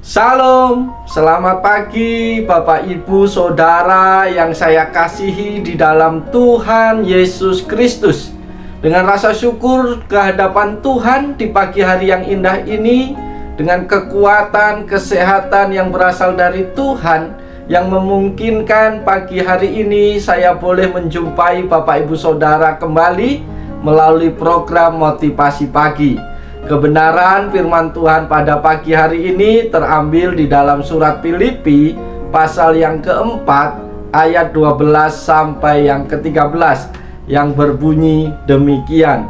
Salam, selamat pagi Bapak Ibu Saudara yang saya kasihi di dalam Tuhan Yesus Kristus. Dengan rasa syukur kehadapan Tuhan di pagi hari yang indah ini, dengan kekuatan, kesehatan yang berasal dari Tuhan, yang memungkinkan pagi hari ini saya boleh menjumpai Bapak Ibu Saudara kembali melalui program Motivasi Pagi. Kebenaran firman Tuhan pada pagi hari ini terambil di dalam surat Filipi pasal yang keempat ayat 12 sampai yang ke-13 yang berbunyi demikian.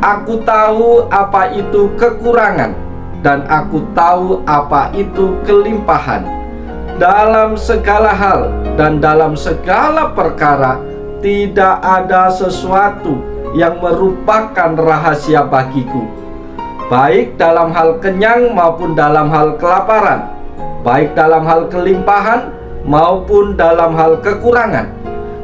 Aku tahu apa itu kekurangan dan aku tahu apa itu kelimpahan. Dalam segala hal dan dalam segala perkara tidak ada sesuatu yang merupakan rahasia bagiku, baik dalam hal kenyang maupun dalam hal kelaparan, baik dalam hal kelimpahan maupun dalam hal kekurangan.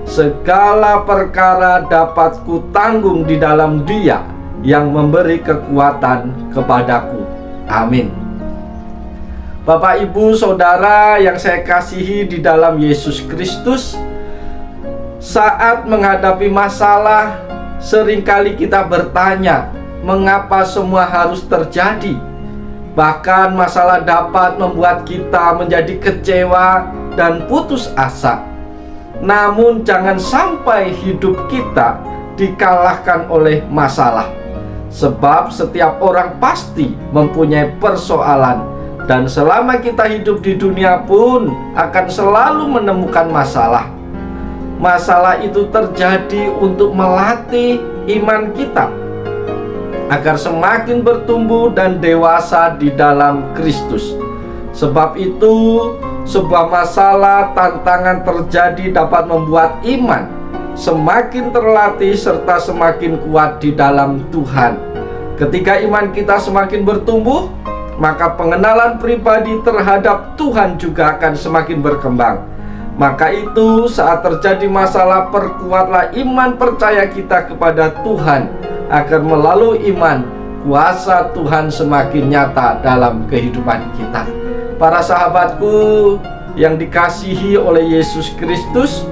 Segala perkara dapat kutanggung di dalam Dia yang memberi kekuatan kepadaku. Amin. Bapak, Ibu, Saudara yang saya kasihi di dalam Yesus Kristus, saat menghadapi masalah, seringkali kita bertanya, mengapa semua harus terjadi? Bahkan masalah dapat membuat kita menjadi kecewa dan putus asa. Namun jangan sampai hidup kita dikalahkan oleh masalah. Sebab setiap orang pasti mempunyai persoalan, dan selama kita hidup di dunia pun akan selalu menemukan masalah. Masalah itu terjadi untuk melatih iman kita agar semakin bertumbuh dan dewasa di dalam Kristus. Sebab itu, sebuah masalah, tantangan terjadi dapat membuat iman semakin terlatih serta semakin kuat di dalam Tuhan. Ketika iman kita semakin bertumbuh, maka pengenalan pribadi terhadap Tuhan juga akan semakin berkembang. Maka itu, saat terjadi masalah, perkuatlah iman percaya kita kepada Tuhan, agar melalui iman, kuasa Tuhan semakin nyata dalam kehidupan kita. Para sahabatku yang dikasihi oleh Yesus Kristus,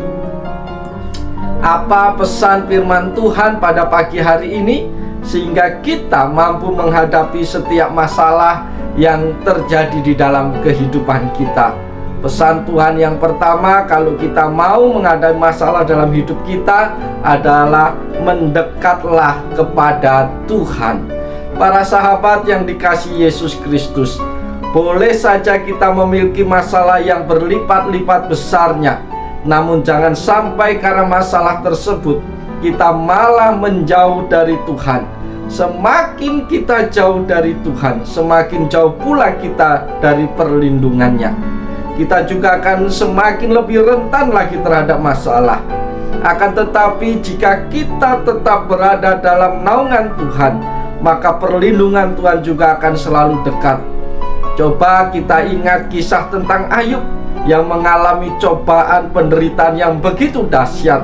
apa pesan firman Tuhan pada pagi hari ini, sehingga kita mampu menghadapi setiap masalah yang terjadi di dalam kehidupan kita? Pesan Tuhan yang pertama, kalau kita mau menghadapi masalah dalam hidup kita, adalah mendekatlah kepada Tuhan. Para sahabat yang dikasihi Yesus Kristus, boleh saja kita memiliki masalah yang berlipat-lipat besarnya, namun jangan sampai karena masalah tersebut kita malah menjauh dari Tuhan. Semakin kita jauh dari Tuhan, semakin jauh pula kita dari perlindungannya. Kita juga akan semakin lebih rentan lagi terhadap masalah. Akan tetapi jika kita tetap berada dalam naungan Tuhan, maka perlindungan Tuhan juga akan selalu dekat. Coba kita ingat kisah tentang Ayub yang mengalami cobaan penderitaan yang begitu dahsyat.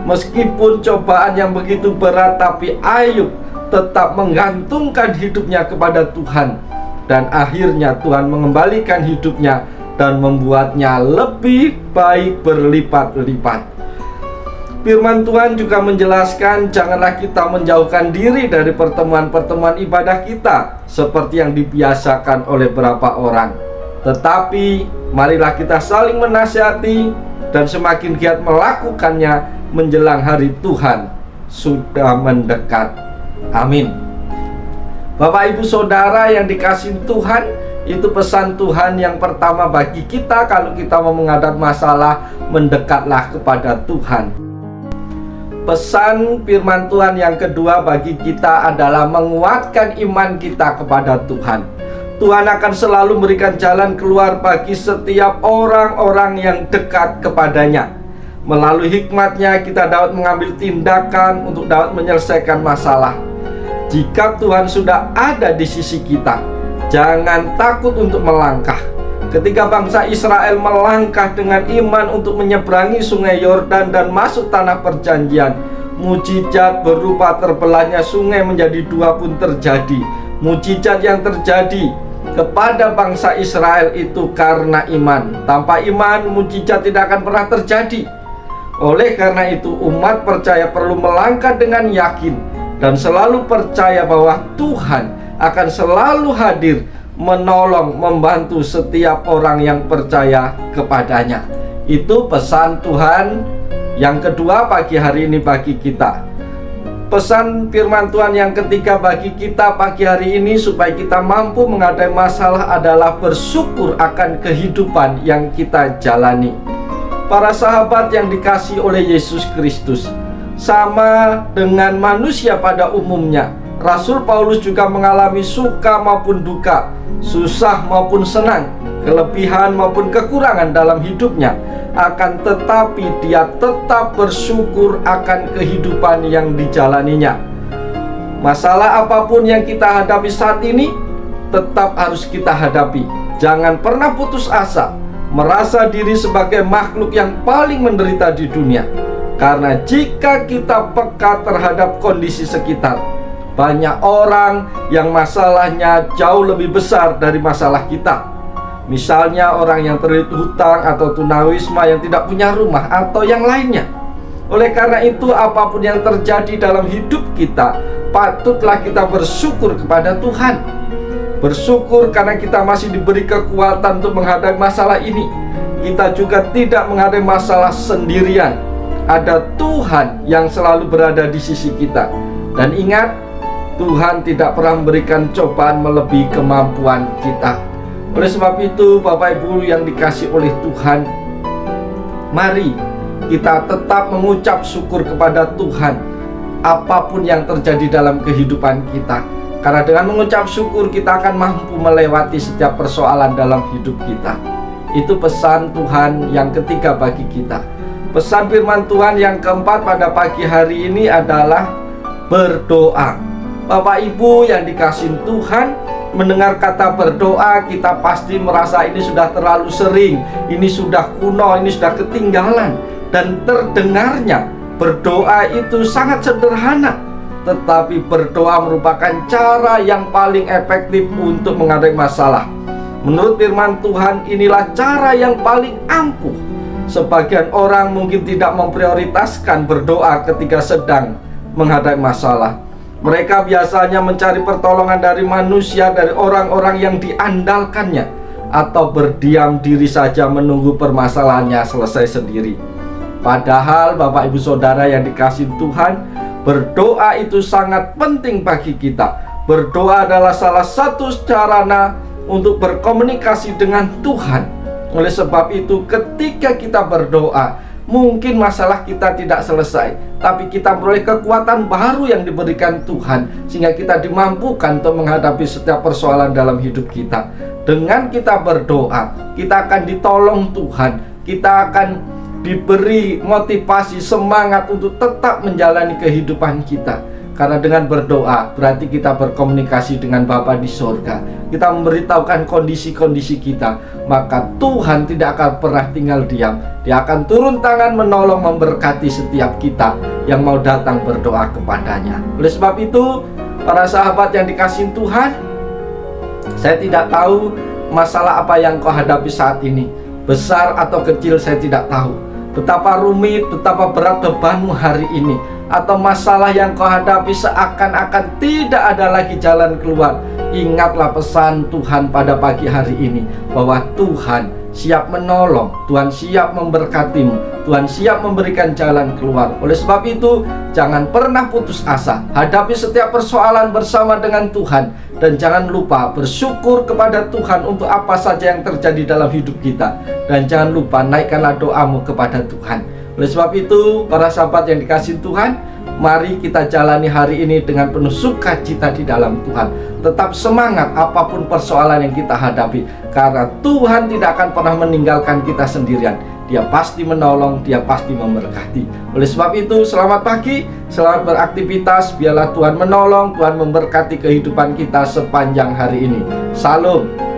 Meskipun cobaan yang begitu berat, tapi Ayub tetap menggantungkan hidupnya kepada Tuhan. Dan akhirnya Tuhan mengembalikan hidupnya dan membuatnya lebih baik berlipat-lipat. Firman Tuhan juga menjelaskan, janganlah kita menjauhkan diri dari pertemuan-pertemuan ibadah kita seperti yang dibiasakan oleh beberapa orang. Tetapi marilah kita saling menasihati dan semakin giat melakukannya menjelang hari Tuhan sudah mendekat. Amin. Bapak, Ibu, Saudara yang dikasihi Tuhan, itu pesan Tuhan yang pertama bagi kita. Kalau kita mau menghadapi masalah, mendekatlah kepada Tuhan. Pesan firman Tuhan yang kedua bagi kita adalah menguatkan iman kita kepada Tuhan. Tuhan akan selalu memberikan jalan keluar bagi setiap orang-orang yang dekat kepadanya. Melalui hikmat-Nya kita dapat mengambil tindakan untuk dapat menyelesaikan masalah. Jika Tuhan sudah ada di sisi kita, jangan takut untuk melangkah. Ketika bangsa Israel melangkah dengan iman untuk menyeberangi sungai Yordan dan masuk tanah perjanjian, mujizat berupa terbelahnya sungai menjadi dua pun terjadi. Mujizat yang terjadi kepada bangsa Israel itu karena iman. Tanpa iman, mukjizat tidak akan pernah terjadi. Oleh karena itu, umat percaya perlu melangkah dengan yakin dan selalu percaya bahwa Tuhan akan selalu hadir, menolong, membantu setiap orang yang percaya kepadanya. Itu pesan Tuhan yang kedua pagi hari ini bagi kita. Pesan firman Tuhan yang ketiga bagi kita pagi hari ini supaya kita mampu menghadapi masalah adalah bersyukur akan kehidupan yang kita jalani. Para sahabat yang dikasihi oleh Yesus Kristus, sama dengan manusia pada umumnya, Rasul Paulus juga mengalami suka maupun duka, susah maupun senang, kelebihan maupun kekurangan dalam hidupnya. Akan tetapi dia tetap bersyukur akan kehidupan yang dijalaninya. Masalah apapun yang kita hadapi saat ini tetap harus kita hadapi. Jangan pernah putus asa, merasa diri sebagai makhluk yang paling menderita di dunia. Karena jika kita peka terhadap kondisi sekitar, banyak orang yang masalahnya jauh lebih besar dari masalah kita. Misalnya orang yang terlilit hutang atau tunawisma, yang tidak punya rumah atau yang lainnya. Oleh karena itu, apapun yang terjadi dalam hidup kita, patutlah kita bersyukur kepada Tuhan. Bersyukur karena kita masih diberi kekuatan untuk menghadapi masalah ini. Kita juga tidak menghadapi masalah sendirian. Ada Tuhan yang selalu berada di sisi kita. Dan ingat, Tuhan tidak pernah memberikan cobaan melebihi kemampuan kita. Oleh sebab itu, Bapak Ibu yang dikasihi oleh Tuhan, mari kita tetap mengucap syukur kepada Tuhan apapun yang terjadi dalam kehidupan kita. Karena dengan mengucap syukur kita akan mampu melewati setiap persoalan dalam hidup kita. Itu pesan Tuhan yang ketiga bagi kita. Pesan firman Tuhan yang keempat pada pagi hari ini adalah berdoa. Bapak Ibu yang dikasihi Tuhan, mendengar kata berdoa, kita pasti merasa ini sudah terlalu sering, ini sudah kuno, ini sudah ketinggalan. Dan terdengarnya berdoa itu sangat sederhana, tetapi berdoa merupakan cara yang paling efektif untuk menghadapi masalah. Menurut firman Tuhan, inilah cara yang paling ampuh. Sebagian orang mungkin tidak memprioritaskan berdoa ketika sedang menghadapi masalah. Mereka biasanya mencari pertolongan dari manusia, dari orang-orang yang diandalkannya, atau berdiam diri saja menunggu permasalahannya selesai sendiri. Padahal Bapak Ibu Saudara yang dikasihi Tuhan, berdoa itu sangat penting bagi kita. Berdoa adalah salah satu sarana untuk berkomunikasi dengan Tuhan. Oleh sebab itu, ketika kita berdoa, mungkin masalah kita tidak selesai, tapi kita memperoleh kekuatan baru yang diberikan Tuhan, sehingga kita dimampukan untuk menghadapi setiap persoalan dalam hidup kita. Dengan kita berdoa, kita akan ditolong Tuhan, kita akan diberi motivasi, semangat untuk tetap menjalani kehidupan kita. Karena dengan berdoa berarti kita berkomunikasi dengan Bapa di sorga. Kita memberitahukan kondisi-kondisi kita, maka Tuhan tidak akan pernah tinggal diam. Dia akan turun tangan menolong, memberkati setiap kita yang mau datang berdoa kepadanya. Oleh sebab itu, para sahabat yang dikasihi Tuhan, saya tidak tahu masalah apa yang kau hadapi saat ini, besar atau kecil saya tidak tahu. Betapa rumit, betapa berat bebanmu hari ini, atau masalah yang kau hadapi seakan-akan tidak ada lagi jalan keluar. Ingatlah pesan Tuhan pada pagi hari ini, bahwa Tuhan siap menolong, Tuhan siap memberkatimu, Tuhan siap memberikan jalan keluar. Oleh sebab itu, jangan pernah putus asa, hadapi setiap persoalan bersama dengan Tuhan. Dan jangan lupa bersyukur kepada Tuhan untuk apa saja yang terjadi dalam hidup kita. Dan jangan lupa naikkanlah doamu kepada Tuhan. Oleh sebab itu, para sahabat yang dikasihi Tuhan, mari kita jalani hari ini dengan penuh sukacita di dalam Tuhan. Tetap semangat apapun persoalan yang kita hadapi, karena Tuhan tidak akan pernah meninggalkan kita sendirian. Dia pasti menolong, Dia pasti memberkati. Oleh sebab itu, selamat pagi, selamat beraktivitas. Biarlah Tuhan menolong, Tuhan memberkati kehidupan kita sepanjang hari ini. Salam.